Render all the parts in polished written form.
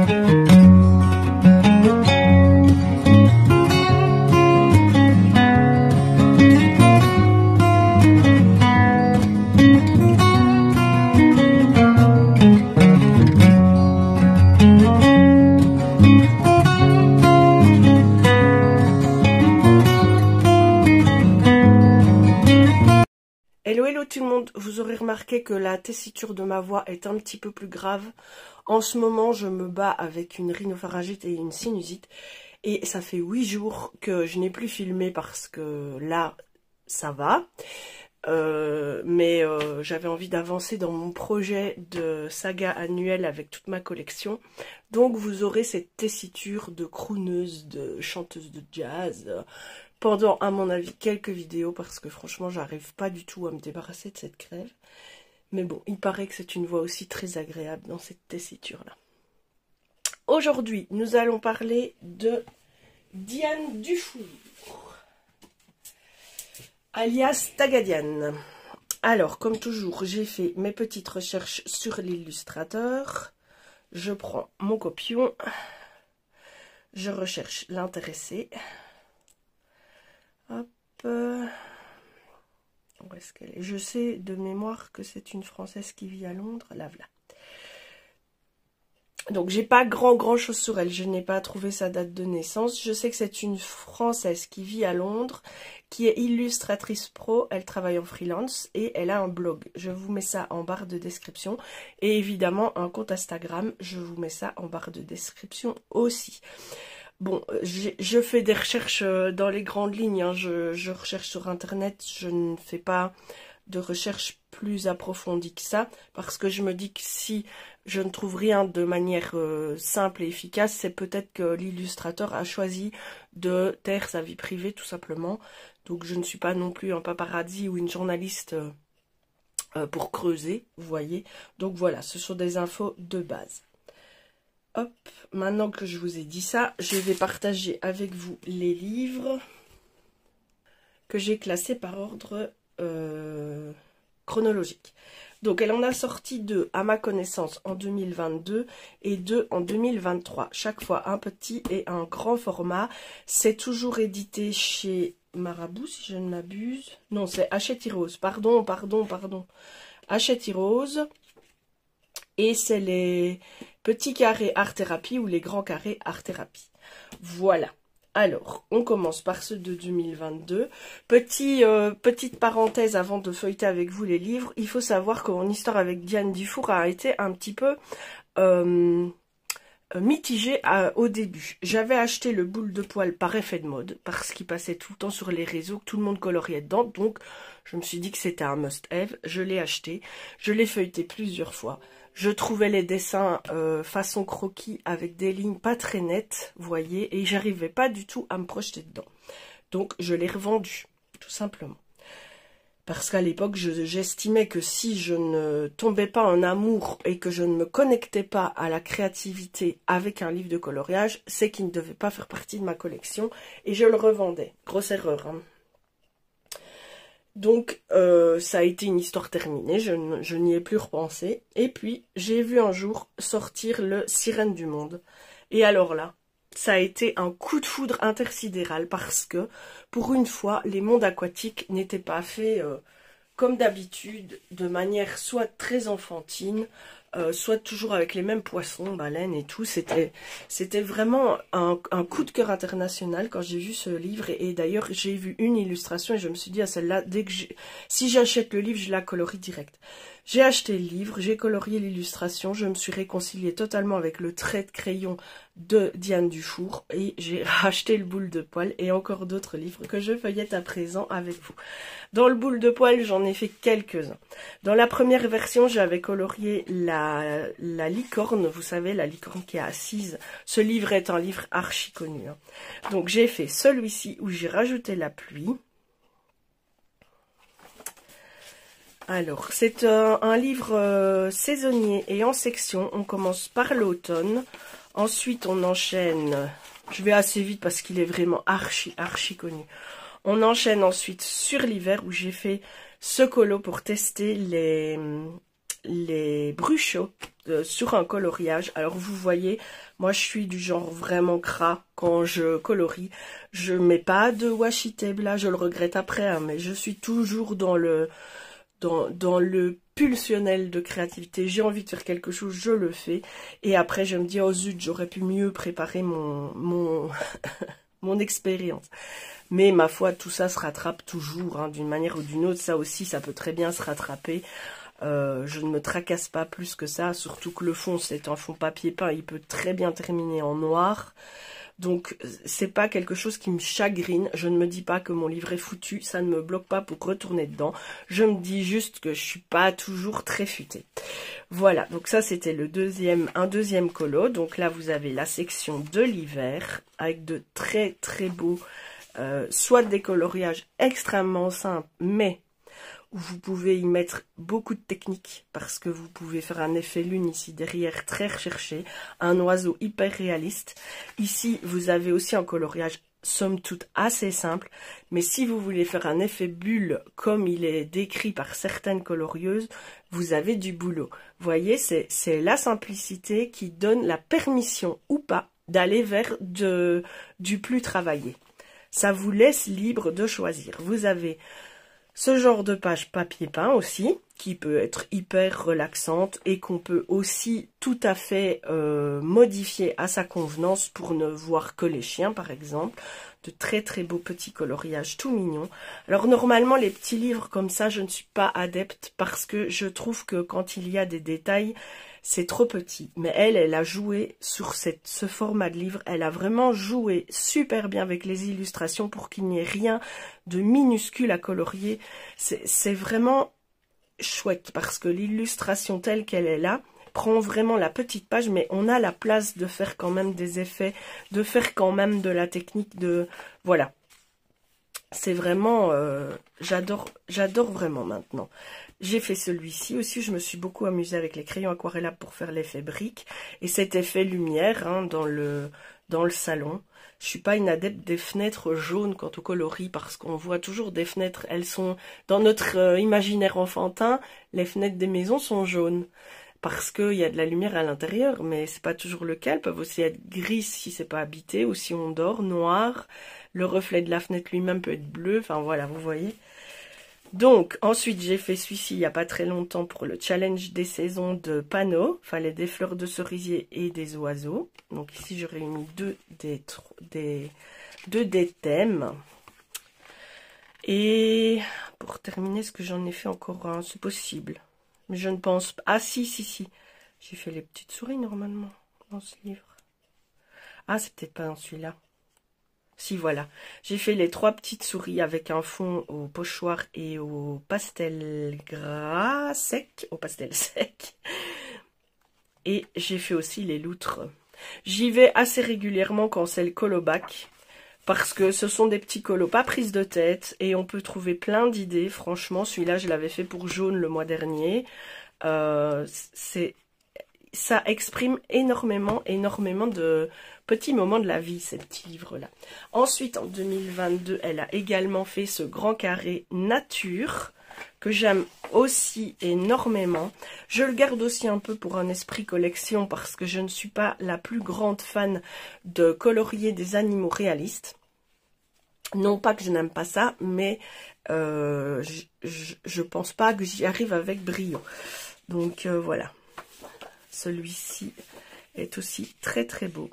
Hello tout le monde, vous aurez remarqué que la tessiture de ma voix est un petit peu plus grave. En ce moment, je me bats avec une rhinopharyngite et une sinusite. Et ça fait 8 jours que je n'ai plus filmé parce que là, ça va. Mais j'avais envie d'avancer dans mon projet de saga annuelle avec toute ma collection. Donc vous aurez cette tessiture de crooneuse, de chanteuse de jazz pendant, à mon avis, quelques vidéos parce que franchement, j'arrive pas du tout à me débarrasser de cette crève. Mais bon, il paraît que c'est une voix aussi très agréable dans cette tessiture-là. Aujourd'hui, nous allons parler de Diane Dufour, alias Tagadiane. Alors, comme toujours, j'ai fait mes petites recherches sur l'illustrateur. Je prends mon copion. Je recherche l'intéressé. Hop. Où est-ce qu'elle est? Je sais de mémoire que c'est une Française qui vit à Londres. Là, voilà. Donc, j'ai pas grand chose sur elle. Je n'ai pas trouvé sa date de naissance. Je sais que c'est une Française qui vit à Londres, qui est illustratrice pro. Elle travaille en freelance et elle a un blog. Je vous mets ça en barre de description. Et évidemment, un compte Instagram. Je vous mets ça en barre de description aussi. Bon, je fais des recherches dans les grandes lignes, hein. Je recherche sur internet, je ne fais pas de recherche plus approfondie que ça, parce que je me dis que si je ne trouve rien de manière simple et efficace, c'est peut-être que l'illustrateur a choisi de taire sa vie privée, tout simplement. Donc je ne suis pas non plus un paparazzi ou une journaliste pour creuser, vous voyez. Donc voilà, ce sont des infos de base. Hop, maintenant que je vous ai dit ça, je vais partager avec vous les livres que j'ai classés par ordre chronologique. Donc, elle en a sorti 2, à ma connaissance, en 2022 et 2 en 2023. Chaque fois un petit et un grand format. C'est toujours édité chez Marabout, si je ne m'abuse. Non, c'est Hachette Rose. Pardon. Hachette Rose. Et c'est les petits carrés art thérapie ou les grands carrés art thérapie. Voilà. Alors, on commence par ceux de 2022. Petite parenthèse avant de feuilleter avec vous les livres. Il faut savoir que mon histoire avec Diane Dufour a été un petit peu mitigée au début. J'avais acheté le boule de poil par effet de mode, parce qu'il passait tout le temps sur les réseaux, que tout le monde coloriait dedans. Donc, je me suis dit que c'était un must-have. Je l'ai acheté. Je l'ai feuilleté plusieurs fois. Je trouvais les dessins façon croquis avec des lignes pas très nettes, vous voyez, et j'arrivais pas du tout à me projeter dedans. Donc, je l'ai revendu, tout simplement. Parce qu'à l'époque, j'estimais que si je ne tombais pas en amour et que je ne me connectais pas à la créativité avec un livre de coloriage, c'est qu'il ne devait pas faire partie de ma collection et je le revendais. Grosse erreur, hein. Donc, ça a été une histoire terminée, je n'y ai plus repensé. Et puis, j'ai vu un jour sortir le Sirène du Monde. Et alors là, ça a été un coup de foudre intersidéral parce que, pour une fois, les mondes aquatiques n'étaient pas faits comme d'habitude, de manière soit très enfantine, soit toujours avec les mêmes poissons, baleines et tout. C'était vraiment un coup de cœur international quand j'ai vu ce livre. Et d'ailleurs, j'ai vu une illustration et je me suis dit à celle-là, si j'achète le livre, je la colorie direct. J'ai acheté le livre, j'ai colorié l'illustration, je me suis réconciliée totalement avec le trait de crayon de Diane Dufour et j'ai racheté le boule de poil et encore d'autres livres que je feuillette à présent avec vous. Dans le boule de poil, j'en ai fait quelques-uns. Dans la première version, j'avais colorié la licorne, vous savez, la licorne qui est assise. Ce livre est un livre archi connu, hein. Donc j'ai fait celui-ci où j'ai rajouté la pluie. Alors, c'est un livre saisonnier et en section. On commence par l'automne. Ensuite, on enchaîne... Je vais assez vite parce qu'il est vraiment archi connu. On enchaîne ensuite sur l'hiver où j'ai fait ce colo pour tester les bruchots sur un coloriage. Alors vous voyez, moi je suis du genre vraiment gras quand je colorie. Je mets pas de washi tape là, je le regrette après, hein, mais je suis toujours dans le pulsionnel de créativité. J'ai envie de faire quelque chose, je le fais. Et après je me dis, oh zut, j'aurais pu mieux préparer mon expérience. Mais ma foi, tout ça se rattrape toujours, hein, d'une manière ou d'une autre. Ça aussi, ça peut très bien se rattraper. Je ne me tracasse pas plus que ça, surtout que le fond, c'est un fond papier peint. Il peut très bien terminer en noir. Donc, c'est pas quelque chose qui me chagrine. Je ne me dis pas que mon livre est foutu. Ça ne me bloque pas pour retourner dedans. Je me dis juste que je suis pas toujours très futée. Voilà, donc ça, c'était un deuxième colo. Donc là, vous avez la section de l'hiver avec de très très beaux, soit des coloriages extrêmement simples, mais où vous pouvez y mettre beaucoup de techniques parce que vous pouvez faire un effet lune ici derrière très recherché, un oiseau hyper réaliste. Ici, vous avez aussi un coloriage somme toute assez simple, mais si vous voulez faire un effet bulle comme il est décrit par certaines colorieuses, vous avez du boulot. Vous voyez, c'est la simplicité qui donne la permission ou pas d'aller vers du plus travaillé. Ça vous laisse libre de choisir. Vous avez ce genre de page papier peint aussi, qui peut être hyper relaxante et qu'on peut aussi tout à fait modifier à sa convenance pour ne voir que les chiens par exemple. De très très beaux petits coloriages tout mignons. Alors normalement les petits livres comme ça je ne suis pas adepte parce que je trouve que quand il y a des détails c'est trop petit. Mais elle a joué sur ce format de livre. Elle a vraiment joué super bien avec les illustrations pour qu'il n'y ait rien de minuscule à colorier. C'est vraiment chouette parce que l'illustration telle qu'elle est là prend vraiment la petite page, mais on a la place de faire quand même des effets, de faire quand même de la technique de... Voilà. C'est vraiment... j'adore vraiment maintenant. J'ai fait celui-ci aussi, je me suis beaucoup amusée avec les crayons aquarellables pour faire l'effet brique. Et cet effet lumière hein, dans le salon. Je suis pas une adepte des fenêtres jaunes quant au coloris, parce qu'on voit toujours des fenêtres, elles sont... Dans notre imaginaire enfantin, les fenêtres des maisons sont jaunes. Parce qu'il y a de la lumière à l'intérieur, mais c'est pas toujours le cas. Elles peuvent aussi être grises si c'est pas habité, ou si on dort, noir. Le reflet de la fenêtre lui-même peut être bleu, enfin voilà, vous voyez. Donc, ensuite, j'ai fait celui-ci il n'y a pas très longtemps pour le challenge des saisons de panneaux. Il fallait des fleurs de cerisier et des oiseaux. Donc ici, je réunis deux des thèmes. Et pour terminer, est-ce que j'en ai fait encore un? C'est possible. Mais je ne pense pas. Ah si. J'ai fait les petites souris normalement dans ce livre. Ah, c'est peut-être pas dans celui-là. Si, voilà. J'ai fait les 3 petites souris avec un fond au pochoir et au pastel gras sec. Au pastel sec. Et j'ai fait aussi les loutres. J'y vais assez régulièrement quand c'est le colo-bac. Parce que ce sont des petits colos pas prises de tête. Et on peut trouver plein d'idées. Franchement, celui-là, je l'avais fait pour jaune le mois dernier. Ça exprime énormément de petits moments de la vie, ces petits livres-là. Ensuite, en 2022, elle a également fait ce grand carré nature, que j'aime aussi énormément. Je le garde aussi un peu pour un esprit collection, parce que je ne suis pas la plus grande fan de colorier des animaux réalistes. Non pas que je n'aime pas ça, mais je pense pas que j'y arrive avec brio. Donc voilà. Celui-ci est aussi très très beau.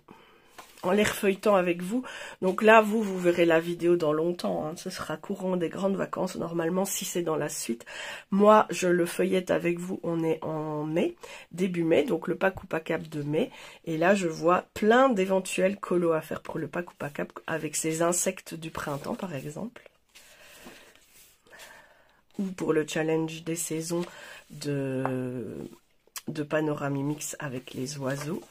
En les refeuilletant avec vous. Donc là, vous verrez la vidéo dans longtemps. Hein. Ce sera courant des grandes vacances, normalement, si c'est dans la suite. Moi, je le feuillette avec vous. On est en mai, début mai, donc le pack ou pas cap de mai. Et là, je vois plein d'éventuels colos à faire pour le pack ou pas cap avec ces insectes du printemps, par exemple. Ou pour le challenge des saisons de Panorama Mix avec les oiseaux.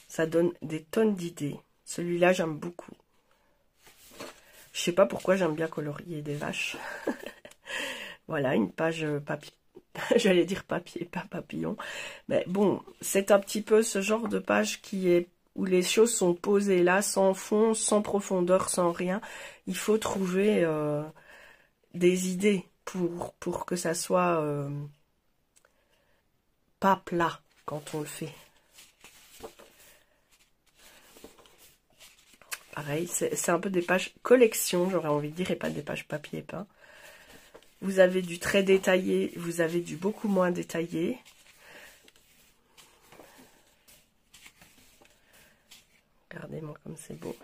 Ça donne des tonnes d'idées. Celui-là, j'aime beaucoup. Je sais pas pourquoi j'aime bien colorier des vaches. Voilà, une page papier. J'allais dire papier, pas papillon. Mais bon, c'est un petit peu ce genre de page où les choses sont posées là, sans fond, sans profondeur, sans rien. Il faut trouver des idées pour que ça soit... pas plat quand on le fait. Pareil, c'est un peu des pages collection, j'aurais envie de dire, et pas des pages papier peint. Vous avez du très détaillé, vous avez du beaucoup moins détaillé. Regardez-moi comme c'est beau.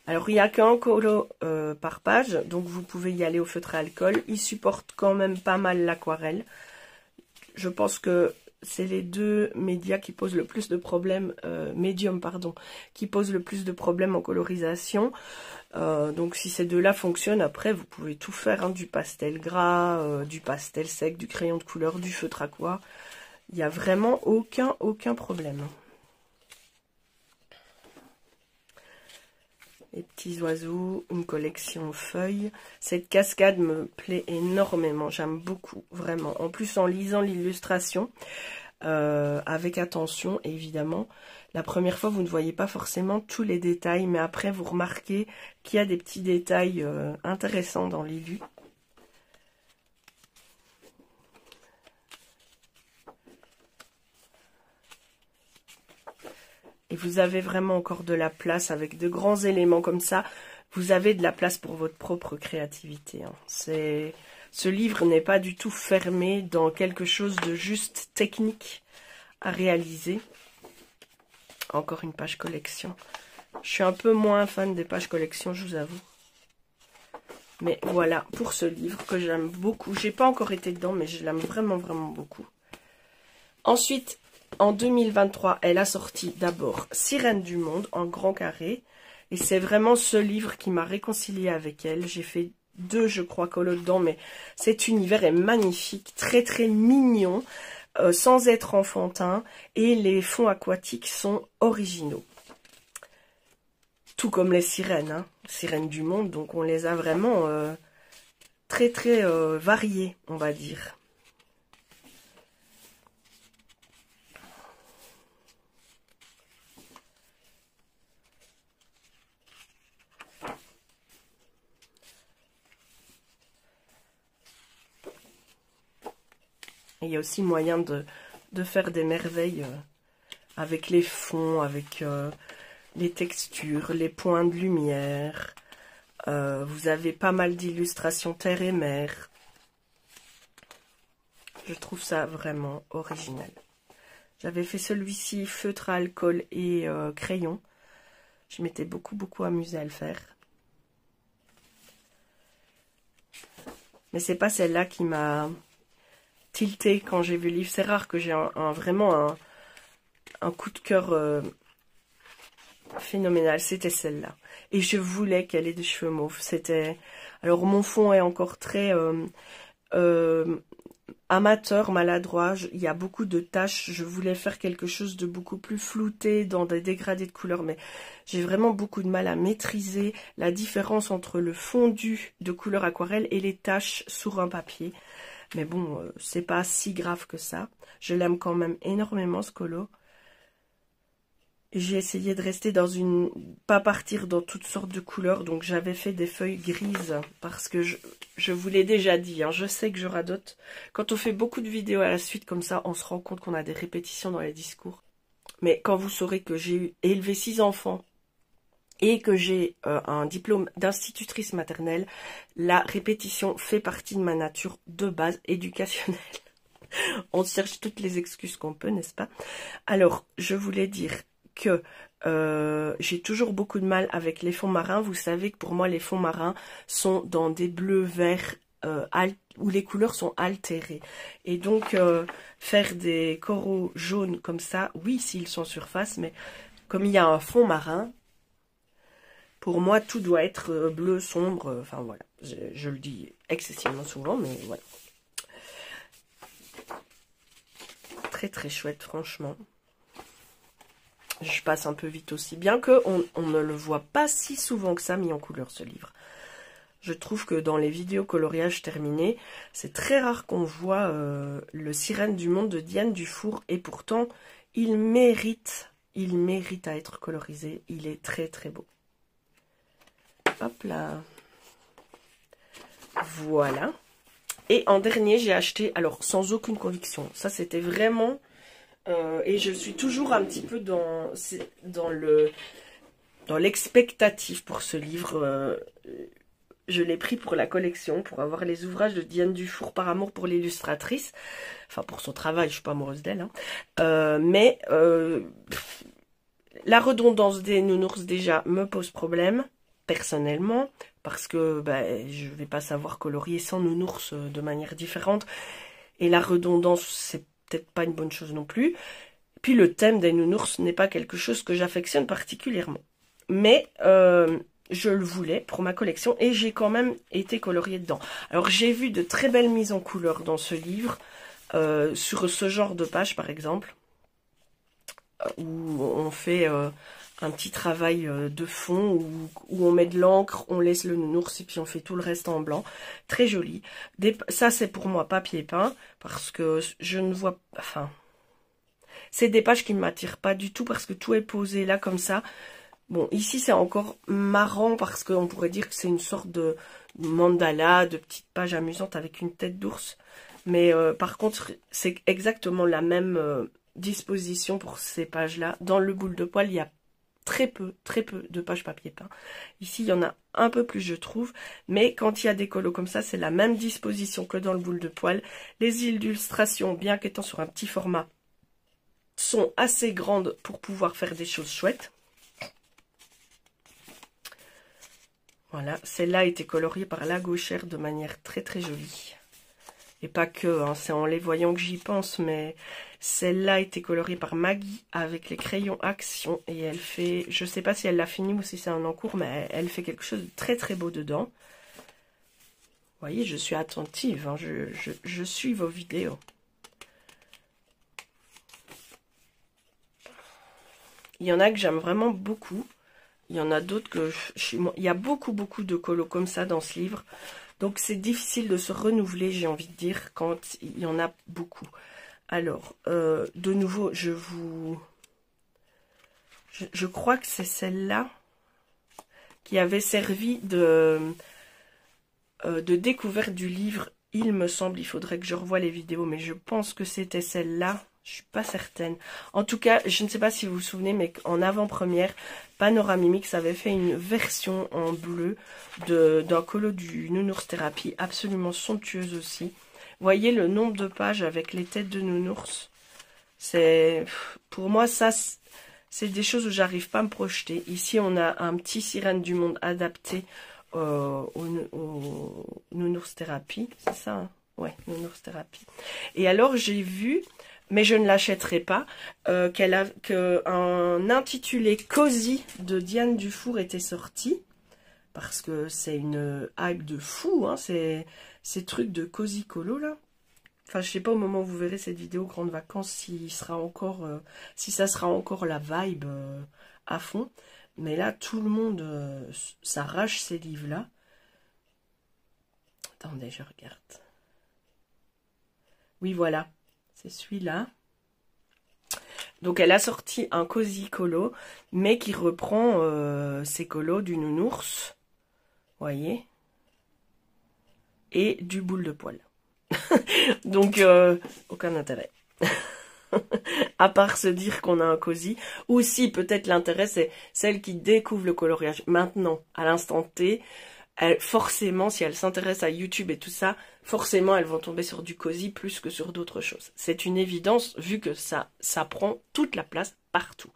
Alors, il n'y a qu'un colo par page, donc vous pouvez y aller au feutre à alcool. Il supporte quand même pas mal l'aquarelle. Je pense que c'est les deux médias qui posent le plus de problèmes, médium pardon, qui posent le plus de problèmes en colorisation. Donc si ces deux-là fonctionnent, après vous pouvez tout faire, hein, du pastel gras, du pastel sec, du crayon de couleur, du feutre aqua. Il n'y a vraiment aucun problème. Les petits oiseaux, une collection feuilles. Cette cascade me plaît énormément, j'aime beaucoup, vraiment. En plus, en lisant l'illustration, avec attention, évidemment, la première fois, vous ne voyez pas forcément tous les détails, mais après, vous remarquez qu'il y a des petits détails intéressants dans l'illu. Et vous avez vraiment encore de la place avec de grands éléments comme ça. Vous avez de la place pour votre propre créativité. Hein. Ce livre n'est pas du tout fermé dans quelque chose de juste technique à réaliser. Encore une page collection. Je suis un peu moins fan des pages collection, je vous avoue. Mais voilà, pour ce livre que j'aime beaucoup. J'ai pas encore été dedans, mais je l'aime vraiment beaucoup. Ensuite, en 2023, elle a sorti d'abord Sirène du Monde en grand carré. Et c'est vraiment ce livre qui m'a réconciliée avec elle. J'ai fait 2, je crois, colos dedans, mais cet univers est magnifique, très mignon, sans être enfantin. Et les fonds aquatiques sont originaux. Tout comme les sirènes, hein, sirènes du monde. Donc on les a vraiment très variées, on va dire. Il y a aussi moyen de faire des merveilles avec les fonds, avec les textures, les points de lumière. Vous avez pas mal d'illustrations terre et mer. Je trouve ça vraiment original. J'avais fait celui-ci feutre à alcool et crayon. Je m'étais beaucoup amusée à le faire. Mais c'est pas celle-là qui m'a tilté quand j'ai vu le livre. C'est rare que j'ai vraiment un coup de cœur phénoménal. C'était celle-là. Et je voulais qu'elle ait des cheveux mauves. C'était... Alors mon fond est encore très amateur, maladroit. Il y a beaucoup de taches. Je voulais faire quelque chose de beaucoup plus flouté dans des dégradés de couleurs. Mais j'ai vraiment beaucoup de mal à maîtriser la différence entre le fondu de couleur aquarelle et les taches sur un papier. Mais bon, c'est pas si grave que ça. Je l'aime quand même énormément, ce colo. J'ai essayé de rester dans une... pas partir dans toutes sortes de couleurs. Donc j'avais fait des feuilles grises. Parce que je vous l'ai déjà dit. Hein, je sais que je radote. Quand on fait beaucoup de vidéos à la suite comme ça, on se rend compte qu'on a des répétitions dans les discours. Mais quand vous saurez que j'ai élevé 6 enfants... et que j'ai un diplôme d'institutrice maternelle, la répétition fait partie de ma nature de base éducationnelle. On cherche toutes les excuses qu'on peut, n'est-ce pas? Alors, je voulais dire que j'ai toujours beaucoup de mal avec les fonds marins. Vous savez que pour moi, les fonds marins sont dans des bleus, verts, où les couleurs sont altérées. Et donc, faire des coraux jaunes comme ça, oui, s'ils sont surface, mais comme il y a un fond marin... Pour moi, tout doit être bleu sombre. Enfin, voilà. Je le dis excessivement souvent, mais voilà. Très chouette, franchement. Je passe un peu vite aussi. Bien qu'on ne le voit pas si souvent que ça mis en couleur, ce livre. Je trouve que dans les vidéos coloriage terminées, c'est très rare qu'on voit le Sirène du Monde de Diane Dufour. Et pourtant, il mérite à être colorisé. Il est très beau. Hop là. Voilà. Et en dernier, j'ai acheté, alors sans aucune conviction, ça c'était vraiment... et je suis toujours un petit peu dans l'expectative pour ce livre. Je l'ai pris pour la collection, pour avoir les ouvrages de Diane Dufour par amour pour l'illustratrice. Enfin, pour son travail, je suis pas amoureuse d'elle. Hein. La redondance des nounours, déjà, me pose problème, personnellement, parce que je vais pas savoir colorier 100 nounours de manière différente. Et la redondance, c'est peut-être pas une bonne chose non plus. Puis le thème des nounours n'est pas quelque chose que j'affectionne particulièrement. Mais... je le voulais pour ma collection et j'ai quand même été coloriée dedans. Alors j'ai vu de très belles mises en couleur dans ce livre, sur ce genre de page par exemple, où on fait un petit travail de fond, où on met de l'encre, on laisse le nounours et puis on fait tout le reste en blanc. Très joli. Ça c'est pour moi papier peint, parce que je ne vois... Enfin, c'est des pages qui ne m'attirent pas du tout parce que tout est posé là comme ça. Bon, ici, c'est encore marrant parce qu'on pourrait dire que c'est une sorte de mandala, de petite page amusante avec une tête d'ours. Mais par contre, c'est exactement la même disposition pour ces pages-là. Dans le boule de poil, il y a très peu de pages papier peint. Ici, il y en a un peu plus, je trouve. Mais quand il y a des colos comme ça, c'est la même disposition que dans le boule de poil. Les illustrations, bien qu'étant sur un petit format, sont assez grandes pour pouvoir faire des choses chouettes. Voilà, celle-là a été coloriée par La Gauchère de manière très très jolie. Et pas que, hein, c'est en les voyant que j'y pense, mais celle-là a été coloriée par Maggie avec les crayons Action. Et elle fait, je sais pas si elle l'a fini ou si c'est un en cours, mais elle fait quelque chose de très très beau dedans. Vous voyez, je suis attentive, hein, je suis vos vidéos. Il y en a que j'aime vraiment beaucoup. Il y en a d'autres que il y a beaucoup de colos comme ça dans ce livre. Donc c'est difficile de se renouveler, j'ai envie de dire, quand il y en a beaucoup. Alors, de nouveau, je crois que c'est celle-là qui avait servi de découverte du livre. Il me semble, il faudrait que je revoie les vidéos, mais je pense que c'était celle-là. Je suis pas certaine. En tout cas, je ne sais pas si vous vous souvenez, mais en avant-première, Panoramimix avait fait une version en bleu d'un colo du Nounours Thérapie, absolument somptueuse aussi. Vous voyez le nombre de pages avec les têtes de nounours. C'est, pour moi, ça, c'est des choses où j'arrive pas à me projeter. Ici, on a un petit Sirène du Monde adapté au Nounours Thérapie. C'est ça, hein? Ouais, Nounours Thérapie. Et alors, j'ai vu... mais je ne l'achèterai pas, qu'un intitulé Cosy de Diane Dufour était sorti, parce que c'est une hype de fou, hein, ces trucs de Cosy Colo, là. Enfin, je sais pas au moment où vous verrez cette vidéo, Grandes Vacances, si ça sera encore la vibe à fond. Mais là, tout le monde s'arrache ces livres-là. Attendez, je regarde. Oui, voilà. C'est celui-là. Donc elle a sorti un Cosy Colo, mais qui reprend ces colos du nounours. Voyez. Et du boule de poil. Donc aucun intérêt. À part se dire qu'on a un Cosy. Ou si peut-être l'intérêt c'est celle qui découvre le coloriage maintenant, à l'instant T. Forcément, si elles s'intéressent à YouTube et tout ça, forcément, elles vont tomber sur du Cosy plus que sur d'autres choses. C'est une évidence, vu que ça prend toute la place partout.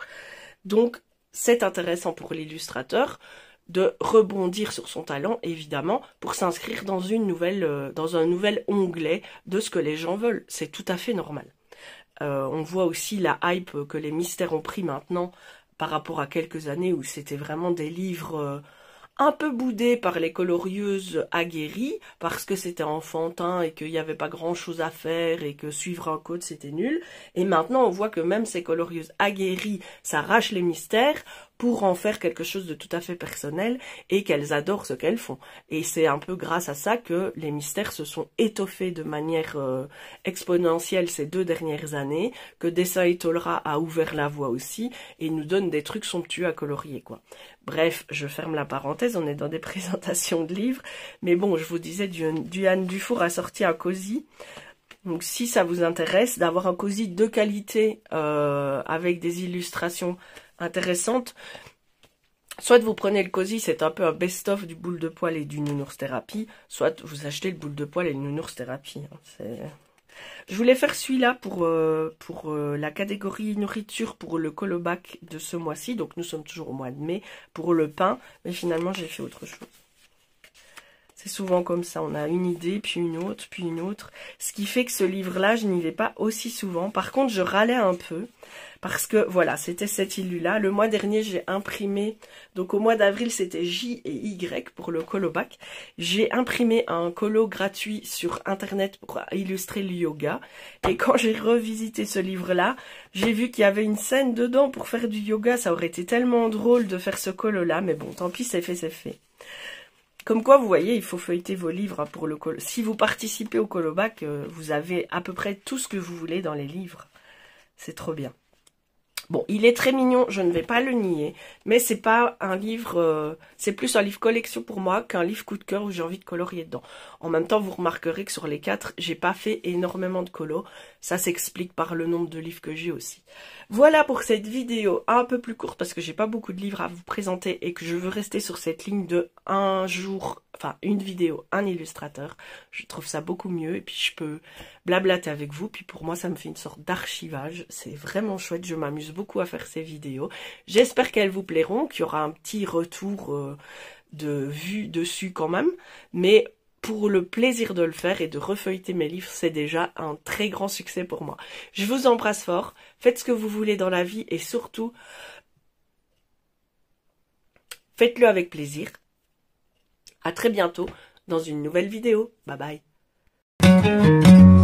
Donc, c'est intéressant pour l'illustrateur de rebondir sur son talent, évidemment, pour s'inscrire dans dans un nouvel onglet de ce que les gens veulent. C'est tout à fait normal. On voit aussi la hype que les mystères ont pris maintenant par rapport à quelques années où c'était vraiment des livres... un peu boudé par les colorieuses aguerries, parce que c'était enfantin et qu'il n'y avait pas grand chose à faire et que suivre un code c'était nul. Et maintenant on voit que même ces colorieuses aguerries s'arrachent les mystères pour en faire quelque chose de tout à fait personnel et qu'elles adorent ce qu'elles font. Et c'est un peu grâce à ça que les mystères se sont étoffés de manière exponentielle ces 2 dernières années, que Dessin et Tolera a ouvert la voie aussi et nous donne des trucs somptueux à colorier, quoi. Bref, je ferme la parenthèse, on est dans des présentations de livres, mais bon, je vous disais, Diane Dufour a sorti un cosy. Donc si ça vous intéresse d'avoir un cosy de qualité avec des illustrations intéressantes, soit vous prenez le cosy, c'est un peu un best-of du boule de poil et du nounours thérapie, soit vous achetez le boule de poil et le nounours thérapie. Je voulais faire celui-là pour la catégorie nourriture pour le colobac de ce mois-ci, donc nous sommes toujours au mois de mai, pour le pain, mais finalement j'ai fait autre chose. C'est souvent comme ça, on a une idée, puis une autre, puis une autre. Ce qui fait que ce livre-là, je n'y vais pas aussi souvent. Par contre, je râlais un peu, parce que, voilà, c'était cet illu-là. Le mois dernier, j'ai imprimé, donc au mois d'avril, c'était J et Y pour le colobac. J'ai imprimé un colo gratuit sur Internet pour illustrer le yoga. Et quand j'ai revisité ce livre-là, j'ai vu qu'il y avait une scène dedans pour faire du yoga. Ça aurait été tellement drôle de faire ce colo-là, mais bon, tant pis, c'est fait, c'est fait. Comme quoi, vous voyez, il faut feuilleter vos livres pour le colo. Si vous participez au colobac, vous avez à peu près tout ce que vous voulez dans les livres. C'est trop bien. Bon, il est très mignon, je ne vais pas le nier, mais c'est pas un livre, c'est plus un livre collection pour moi qu'un livre coup de cœur où j'ai envie de colorier dedans. En même temps, vous remarquerez que sur les 4, j'ai pas fait énormément de colos. Ça s'explique par le nombre de livres que j'ai aussi. Voilà pour cette vidéo un peu plus courte parce que j'ai pas beaucoup de livres à vous présenter et que je veux rester sur cette ligne de un jour, enfin une vidéo, un illustrateur. Je trouve ça beaucoup mieux et puis je peux blablater avec vous. Puis pour moi, ça me fait une sorte d'archivage. C'est vraiment chouette, je m'amuse beaucoup à faire ces vidéos. J'espère qu'elles vous plairont, qu'il y aura un petit retour de vue dessus quand même. Mais pour le plaisir de le faire et de refeuilleter mes livres, c'est déjà un très grand succès pour moi. Je vous embrasse fort, faites ce que vous voulez dans la vie et surtout, faites-le avec plaisir. À très bientôt dans une nouvelle vidéo. Bye bye.